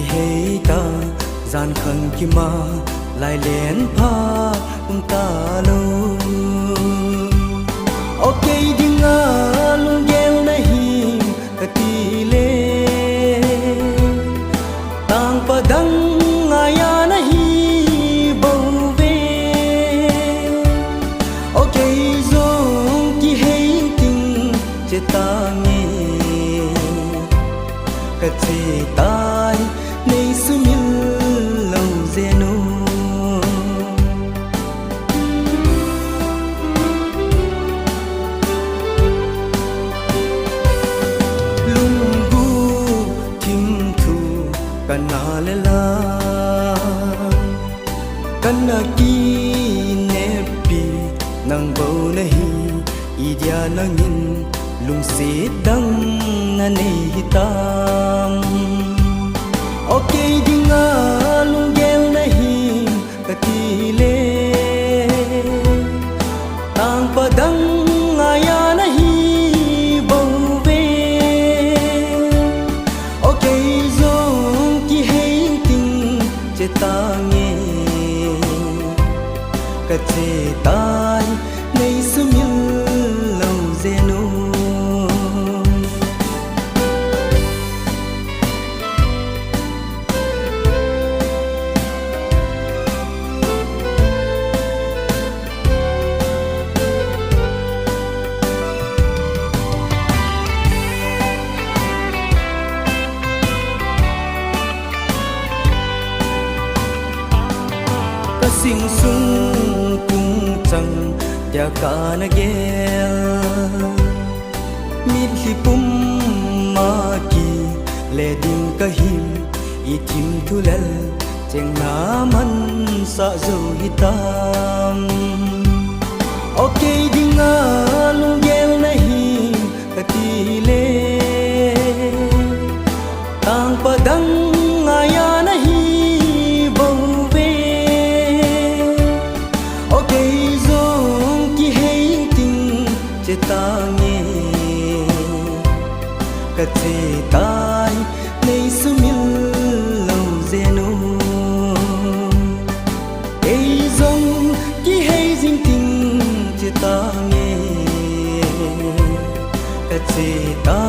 hay ta gian khăn kia mà lại lén pha cùng ta lâu ok đi ngã luôn gheo nahi kati le tang padang aya nahi bầu về ok zong ki hay ting che ta nghe kati tai nei sumil lâu zeno kanalela kanaki nepi nang bau nahi idia nangin lungsi dang ane hitam okay dinga lunggel nahi katile tang padang aya nahi bau ve okay ta nghe kate tai nei sumil lâu zeno sing sung cung chang ya kana gel mit hi pum ma ki le ding ka him I tim thulal cheng na man sa zo hitam okay dinga lung gel nahi kati le tang padang aya nahi ta nghe kate tai nei sumil lâu zeno ei zong ki hay jing ting che ta nghe kate ta